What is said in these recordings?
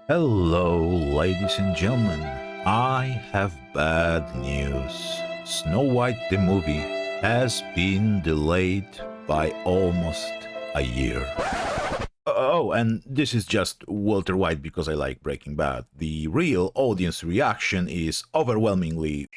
Hello, ladies and gentlemen. I have bad news. Snow White the movie has been delayed by almost a year. Oh, and this is just Walter White because I like Breaking Bad. The real audience reaction is overwhelmingly.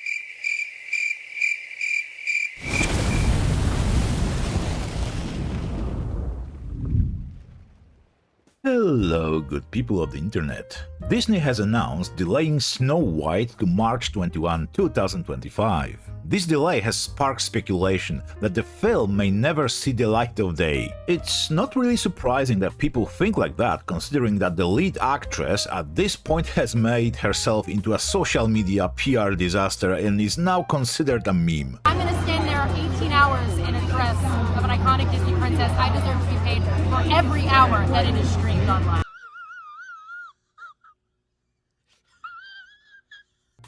Hello, good people of the internet. Disney has announced delaying Snow White to March 21, 2025. This delay has sparked speculation that the film may never see the light of day. It's not really surprising that people think like that, considering that the lead actress at this point has made herself into a social media PR disaster and is now considered a meme. I'm gonna stand there 18 hours in a dress of an iconic Disney princess. I deserve to be paid for every hour that it is streamed online.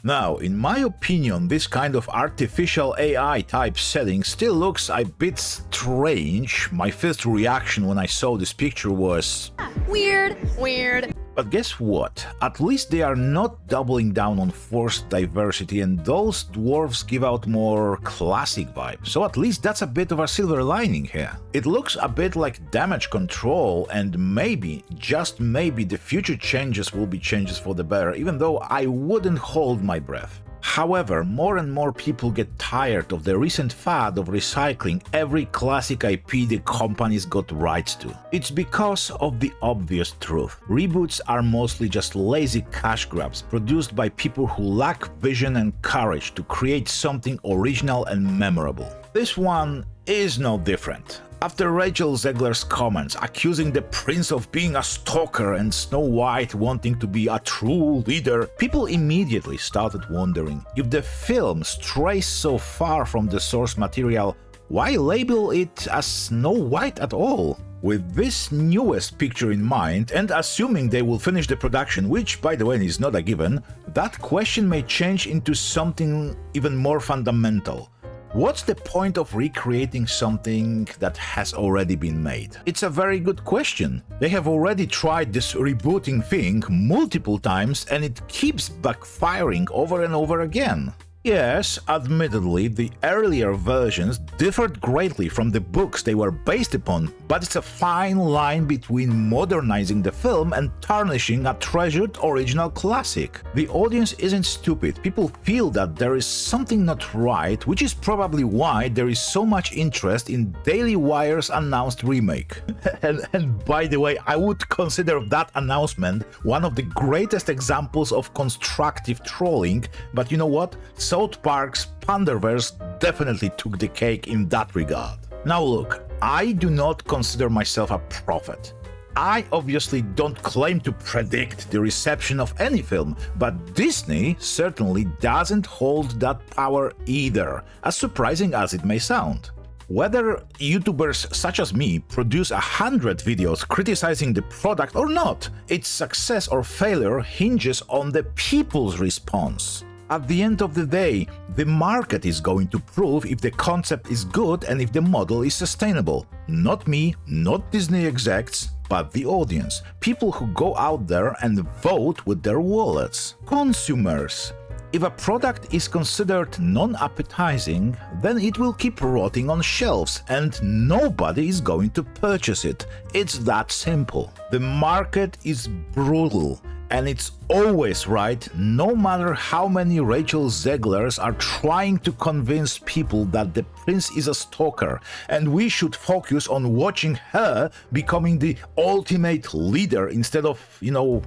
Now, in my opinion, this kind of artificial AI type setting still looks a bit strange. My first reaction when I saw this picture was Weird. But guess what? At least they are not doubling down on forced diversity, and those dwarves give out more classic vibe, so at least that's a bit of a silver lining here. It looks a bit like damage control, and maybe, just maybe, the future changes will be changes for the better, even though I wouldn't hold my breath. However, more and more people get tired of the recent fad of recycling every classic IP the companies got rights to. It's because of the obvious truth. Reboots are mostly just lazy cash grabs produced by people who lack vision and courage to create something original and memorable. This one is no different. After Rachel Zegler's comments accusing the prince of being a stalker and Snow White wanting to be a true leader, people immediately started wondering, if the film strays so far from the source material, why label it as Snow White at all? With this newest picture in mind, and assuming they will finish the production, which by the way is not a given, that question may change into something even more fundamental. What's the point of recreating something that has already been made? It's a very good question. They have already tried this rebooting thing multiple times and it keeps backfiring over and over again. Yes, admittedly, the earlier versions differed greatly from the books they were based upon, but it's a fine line between modernizing the film and tarnishing a treasured original classic. The audience isn't stupid, people feel that there is something not right, which is probably why there is so much interest in Daily Wire's announced remake. and by the way, I would consider that announcement one of the greatest examples of constructive trolling, but you know what? South Park's Panderverse definitely took the cake in that regard. Now look, I do not consider myself a prophet. I obviously don't claim to predict the reception of any film, but Disney certainly doesn't hold that power either, as surprising as it may sound. Whether YouTubers such as me produce 100 videos criticizing the product or not, its success or failure hinges on the people's response. At the end of the day, the market is going to prove if the concept is good and if the model is sustainable. Not me, not Disney execs, but the audience. People who go out there and vote with their wallets. Consumers. If a product is considered non-appetizing, then it will keep rotting on shelves and nobody is going to purchase it. It's that simple. The market is brutal. And it's always right, no matter how many Rachel Zeglers are trying to convince people that the prince is a stalker and we should focus on watching her becoming the ultimate leader instead of,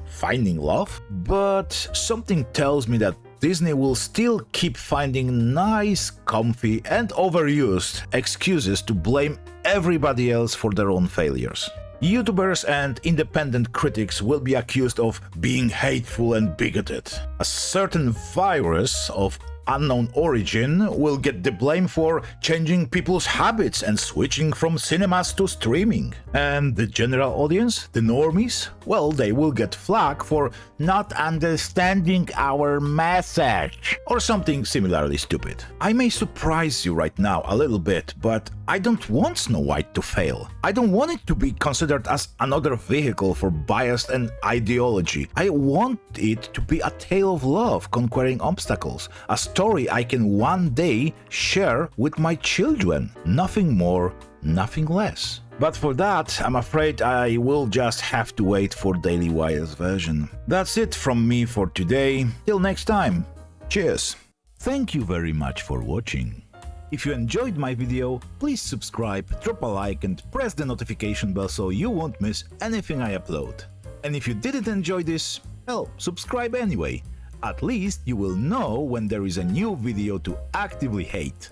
finding love. But something tells me that Disney will still keep finding nice, comfy, and overused excuses to blame everybody else for their own failures. YouTubers and independent critics will be accused of being hateful and bigoted. A certain virus of unknown origin will get the blame for changing people's habits and switching from cinemas to streaming. And the general audience, the normies, well, they will get flack for not understanding our message, or something similarly stupid. I may surprise you right now a little bit, but I don't want Snow White to fail. I don't want it to be considered as another vehicle for bias and ideology. I want it to be a tale of love conquering obstacles, a story I can one day share with my children. Nothing more, nothing less. But for that, I'm afraid I will just have to wait for Daily Wire's version. That's it from me for today. Till next time. Cheers. Thank you very much for watching. If you enjoyed my video, please subscribe, drop a like and press the notification bell so you won't miss anything I upload. And if you didn't enjoy this, well, subscribe anyway. At least you will know when there is a new video to actively hate.